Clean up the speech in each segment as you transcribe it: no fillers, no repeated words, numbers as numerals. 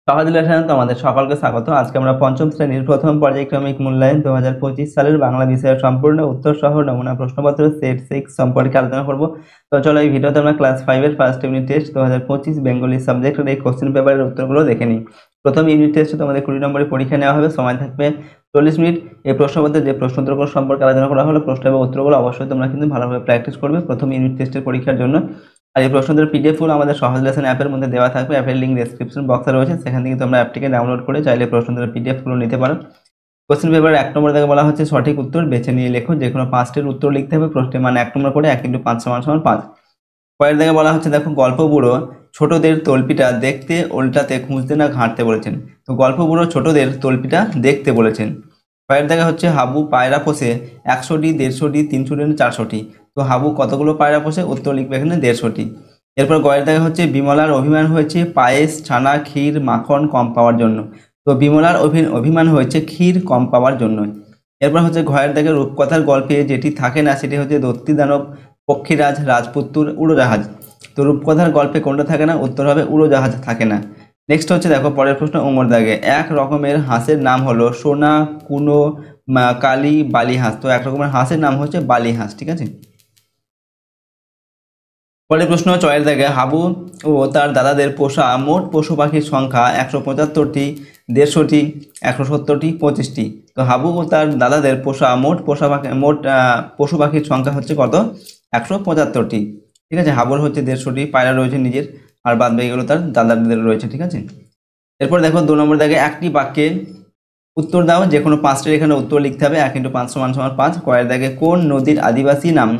সহজ লেসনে তোমাদের সকলকে স্বাগত। আজকে আমরা পঞ্চম শ্রেণীর প্রথম পর্যায়ক্রমিক মূল্যায়ন 2025 সালের বাংলা বিষয়ের সম্পূর্ণ উত্তর সহ নমুনা প্রশ্নপত্র সেট 6 সম্পর্কে আলোচনা করব। তো চলো এই ভিডিওতে আমরা ক্লাস 5 এর ফার্স্ট ইউনিট টেস্ট 2025 বেঙ্গলি সাবজেক্টের এই কোশ্চেন পেপারের উত্তরগুলো দেখে নিই। প্রথম ইউনিট টেস্টে তোমাদের 20 নম্বরের পরীক্ষা নেওয়া হবে, সময় থাকবে 40 মিনিট। এই প্রশ্নপত্রে যে প্রশ্ন উত্তরগুলো সম্পর্কে আলোচনা করা হলো, প্রশ্ন এবং উত্তরগুলো অবশ্যই তোমরা কিন্তু ভালোভাবে প্র্যাকটিস করবে প্রথম ইউনিট টেস্টের পরীক্ষার জন্য। আর এই প্রশ্নদের পিডিএফ গুলো আমাদের সহজ লেসন অ্যাপের মধ্যে দেওয়া থাকবে। অ্যাপের লিঙ্ক ডেসক্রিপশন বক্সে রয়েছে, সেখান থেকে তোমরা অ্যাপটিকে ডাউনলোড করে চাইলে প্রশ্নদের পিডিএফ গুলো নিতে পারো। কোশ্চেন পেপার 1 নম্বর থেকে বলা হচ্ছে সঠিক উত্তর বেছে নিয়ে লেখো। যে কোনো 5টির উত্তর লিখতে হবে। প্রশ্নের মান 1 নম্বর করে 1 × 5 = 5। পরের দিকে বলা হচ্ছে দেখো, গল্প বুড়ো ছোটদের তল্পিটা দেখতে উল্টাতে খুঁজতে না ঘাঁটতে বলেছেন। তো গল্প বুড়ো ছোটদের তল্পিটা দেখতে বলেছেন। পরের দেখা হচ্ছে হাবু পায়রা পোষে 100টি 150টি 300টি 400টি। তো হাবু কতগুলো পায়রা পোষে? উত্তর লিখবে এখানে 150টি। এরপর গয়ের দেখা হচ্ছে বিমলার অভিমান হয়েছে পায়েস ছানা ক্ষীর মাখন কম পাওয়ার জন্য। তো বিমলার অভিমান হয়েছে ক্ষীর কম পাওয়ার জন্য। এরপর হচ্ছে ঘয়ের দাগে রূপকথার গল্পে যেটি থাকে না সেটি হচ্ছে দত্তি দানব পক্ষীরাজ রাজপুত্তুর উড়োজাহাজ। তো রূপকথার গল্পে কোনটা থাকে না? উত্তর হবে উড়োজাহাজ থাকে না। নেক্সট হচ্ছে দেখো পরের প্রশ্ন ওমর দাগে, এক রকমের হাঁসের নাম হলো সোনা কুনো কালী বালি হাঁস। তো এক রকমের হাঁসের নাম হচ্ছে বালি হাঁস, ঠিক আছে। পরের প্রশ্ন চয়ের দাগে, হাবু ও তার দাদাদের পোষা মোট পশু পাখির সংখ্যা 175টি 150টি 170টি 25টি। তো হাবু ও তার দাদাদের পোষা মোট পশু পাখির সংখ্যা হচ্ছে কত? 175টি, ঠিক আছে। হাবুর হচ্ছে 150টি পায়রা রয়েছে নিজের, আর বাদ বাকিগুলো তার দাদাদের রয়েছে, ঠিক আছে। এরপর দেখো 2 নম্বর দাগে একটি বাক্যে উত্তর দাও। যে কোনো 5টির এখানে উত্তর লিখতে হবে। 1 × 5 = 5। কয়ের দাগে কোন নদীর আদিবাসী নাম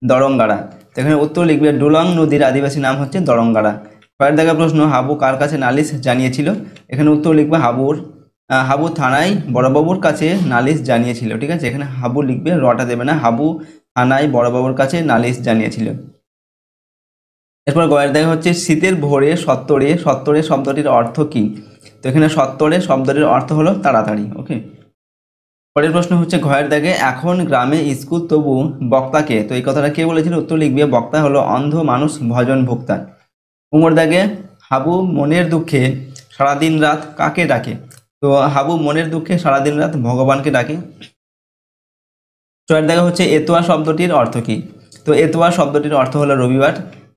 দরঙ্গাড়া? এখানে উত্তর লিখবে ডুলং নদীর আদিবাসী নাম হচ্ছে দরঙ্গাড়া। পরের দেখা প্রশ্ন, হাবু কার কাছে নালিশ জানিয়েছিল? এখানে উত্তর লিখবে হাবু থানায় বড়বাবুর কাছে নালিশ জানিয়েছিল, ঠিক আছে। এখানে হাবু লিখবে, রটা দেবে না। হাবু থানায় বড়বাবুর কাছে নালিশ জানিয়েছিল। এরপর গয়ের দেখা হচ্ছে শীতের ভোরে সত্তরে সত্তরে শব্দটির অর্থ কি? তো এখানে সত্তরে শব্দটির অর্থ হলো তাড়াতাড়ি, ওকে। পরের প্রশ্ন হচ্ছে ঘয়ের দাগে এখন গ্রামে স্কুল তবু বক্তাকে। তো এই কথাটা কে বলেছিল? উত্তর লিখবে বক্তা হলো অন্ধ মানুষ ভজন ভোক্তা। উমর দাগে হাবু মনের দুঃখে সারাদিন রাত কাকে ডাকে? তো হাবু মনের দুঃখে সারাদিন রাত ভগবানকে ডাকে। ছয়ের দাগে হচ্ছে এতোয়া শব্দটির অর্থ কি? তো এতোয়া শব্দটির অর্থ হলো রবিবার।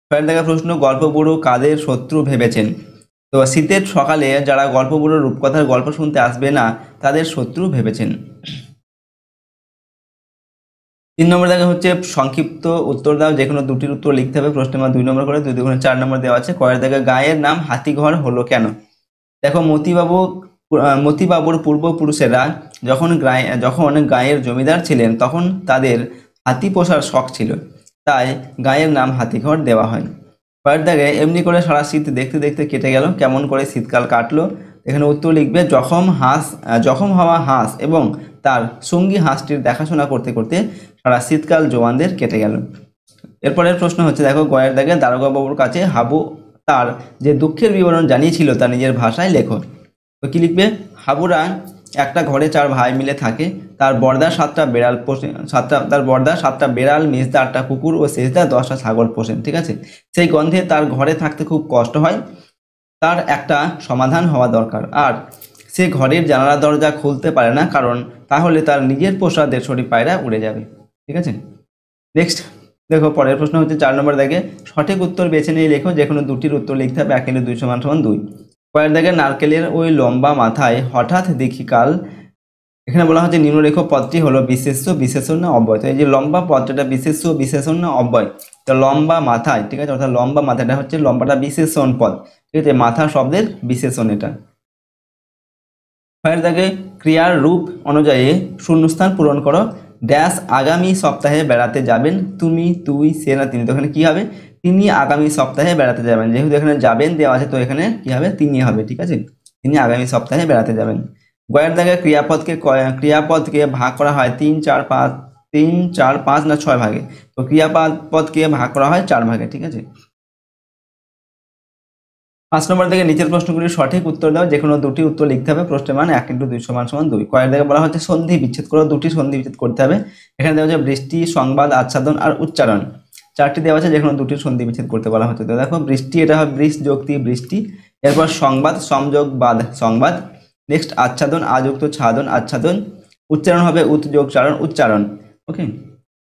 ছয়ের দাগে প্রশ্ন, গল্প বুড়ো কাদের শত্রু ভেবেছেন? তো শীতের সকালে যারা গল্প বুড়োর রূপকথার গল্প শুনতে আসবে না তাদের শত্রু ভেবেছেন। 3 নম্বর দেখা হচ্ছে সংক্ষিপ্ত উত্তর দাও। যে কোনো 2টির উত্তর লিখতে হবে। প্রশ্নের মান 2 নম্বর করে, 2 × 2 = 4 নম্বর দেওয়া আছে। কয়ের দেখা গায়ের নাম হাতিঘর হলো কেন? দেখো মতিবাবুর পূর্বপুরুষেরা যখন গায়ের জমিদার ছিলেন তখন তাদের হাতি পোষার শখ ছিল, তাই গায়ের নাম হাতিঘর দেওয়া হয়। কয়ের দাগে এমনি করে সারা শীত দেখতে দেখতে কেটে গেল, কেমন করে শীতকাল কাটলো? এখানে উত্তর লিখবে জখম হওয়া হাঁস এবং তার সঙ্গী হাঁসটির দেখাশোনা করতে করতে সারা শীতকাল জোয়ানদের কেটে গেল। এরপরের প্রশ্ন হচ্ছে দেখো গয়ের দাগে দারোগা বাবুর কাছে হাবু তার যে দুঃখের বিবরণ জানিয়েছিল তা নিজের ভাষায় লেখো। তো কি লিখবে? হাবুরা একটা ঘরে 4 ভাই মিলে থাকে। তার বড়দা 7টা বেড়াল পোষে, তার বড়দা 7টা বেড়াল, মেজদা 8টা কুকুর ও শেষদা 10টা ছাগল পোষেন, ঠিক আছে। সেই গন্ধে তার ঘরে থাকতে খুব কষ্ট হয়। তার একটা সমাধান হওয়া দরকার। আর সে ঘরের জানালা দরজা খুলতে পারে না, কারণ তাহলে তার নিজের পোষা 150টি পায়রা উড়ে যাবে, ঠিক আছে। নেক্সট দেখো পরের প্রশ্ন হচ্ছে 4 নম্বর দাগে সঠিক উত্তর বেছে নিয়ে লেখো। যে কোনো 2টির উত্তর লিখতে হবে। 1 × 2 = 2। পরের দাগে নারকেলের ওই লম্বা মাথায় হঠাৎ দেখি কাল। এখানে বলা হচ্ছে নিম্নরেখ পদটি হলো বিশেষ্য বিশেষণ না অব্যয়। তো এই যে লম্বা পদটা বিশেষ্য বিশেষণ না অব্যয়? তো লম্বা মাথায়, ঠিক আছে, অর্থাৎ লম্বা মাথাটা হচ্ছে লম্বাটা বিশেষণ পদ, ঠিক আছে। মাথা শব্দের বিশেষণ এটা। পরের দাগে ক্রিয়ার রূপ অনুযায়ী শূন্যস্থান পূরণ করো। ড্যাশ আগামী সপ্তাহে বেড়াতে যাবেন। তুমি তুই সে না তিনি। তো এখানে কি হবে? তিনি আগামী সপ্তাহে বেড়াতে যাবেন। যেহেতু এখানে যাবেন দেওয়া আছে তো এখানে কি হবে? তিনি হবে, ঠিক আছে। তিনি আগামী সপ্তাহে বেড়াতে যাবেন। গয়ের দাগে ক্রিয়াপদকে ভাগ করা হয় 3, 4, 5 না 6 ভাগে। তো ক্রিয়াপদকে ভাগ করা হয় 4 ভাগে, ঠিক আছে। 5 নম্বর থেকে নিচের প্রশ্নগুলির সঠিক উত্তর দাও। যে কোনো 2টি উত্তর লিখতে হবে। প্রশ্নের মান 1 × 2 = 2। কয়ের দাগে বলা হচ্ছে সন্ধি বিচ্ছেদ করো। 2টি সন্ধি বিচ্ছেদ করতে হবে। এখানে দেওয়া হচ্ছে বৃষ্টি, সংবাদ, আচ্ছাদন আর উচ্চারণ। 4টি দেওয়া আছে, যে কোনো 2টির সন্ধি বিচ্ছেদ করতে বলা হচ্ছে। তো দেখো বৃষ্টি, এটা হবে বৃষ যোগ টি বৃষ্টি। এরপর সংবাদ, সংযোগ বাদ সংবাদ। নেক্সট আচ্ছাদন, আযুক্ত ছাদন আচ্ছাদন। উচ্চারণ হবে উৎ যোগ চারণ উচ্চারণ। ওকে।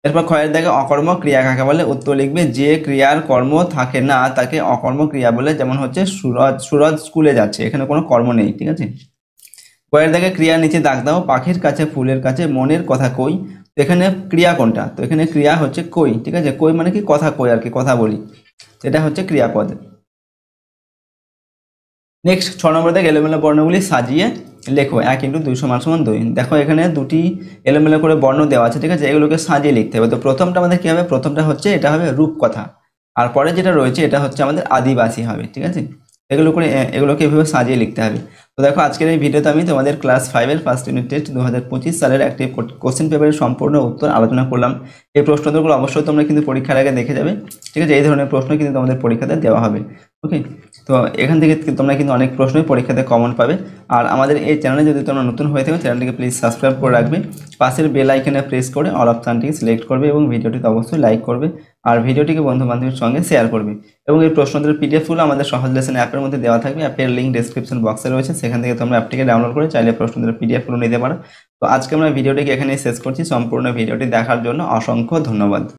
এরপর ক্ষয়ের দাগে অকর্ম ক্রিয়া কাকে বলে? উত্তর লিখবে যে ক্রিয়ার কর্ম থাকে না তাকে অকর্ম ক্রিয়া বলে। যেমন হচ্ছে সুরজ স্কুলে যাচ্ছে, এখানে কোনো কর্ম নেই, ঠিক আছে। কয়ের দাগে ক্রিয়ার নিচে দাগ দাও, পাখির কাছে ফুলের কাছে মনের কথা কই। তো এখানে ক্রিয়া কোনটা? তো এখানে ক্রিয়া হচ্ছে কই, ঠিক আছে। কই মানে কি? কথা কই আর কি, কথা বলি, এটা হচ্ছে ক্রিয়াপদ। নেক্সট 6 নম্বর দাগে এলোমেলো বর্ণগুলি সাজিয়ে লেখো। 1 × 2 = 2। দেখো এখানে দুটি এলোমেলো করে বর্ণ দেওয়া আছে, ঠিক আছে, এগুলোকে সাজিয়ে লিখতে হবে। তো প্রথমটা আমাদের কি হবে? প্রথমটা হচ্ছে এটা হবে রূপকথা, আর পরে যেটা রয়েছে এটা হচ্ছে আমাদের আদিবাসী হবে, ঠিক আছে। এগুলোকে এভাবে সাজিয়ে লিখতে হবে। তো দেখো আজকের এই ভিডিওতে আমি তোমাদের ক্লাস 5-এর ফার্স্ট ইউনিট টেস্ট 2025 সালের একটি কোশ্চেন পেপারের সম্পূর্ণ উত্তর আলোচনা করলাম। এই প্রশ্নোত্তরগুলো অবশ্যই তোমরা কিন্তু পরীক্ষার আগে দেখে যাবে, ঠিক আছে। এই ধরনের প্রশ্ন কিন্তু তোমাদের পরীক্ষাতে দেওয়া হবে। ওকে। তো এখান থেকে তোমরা কিন্তু অনেক প্রশ্নই পরীক্ষাতে কমন পাবে। আর আমাদের এই চ্যানেলে যদি তোমরা নতুন হয়ে থাকো, চ্যানেলটিকে প্লিজ সাবস্ক্রাইব করে রাখবে, পাশের বেল আইকনে প্রেস করে অল অপশানটিকে সিলেক্ট করবে এবং ভিডিওটিতে অবশ্যই লাইক করবে আর ভিডিওটিকে বন্ধু বান্ধবের সঙ্গে শেয়ার করবে। এবং এই প্রশ্নোত্তরের পিডিএফগুলো আমাদের সহজ লেসন অ্যাপের মধ্যে দেওয়া থাকবে। অ্যাপের লিঙ্ক ডেসক্রিপশন বক্সে রয়েছে, সেখান থেকে তোমরা অ্যাপটিকে ডাউনলোড করে চাইলে প্রশ্নোত্তরের পিডিএফগুলো নিতে পারো। তো আজকে আমরা ভিডিওটিকে এখানেই শেষ করছি। সম্পূর্ণ ভিডিওটি দেখার জন্য অসংখ্য ধন্যবাদ।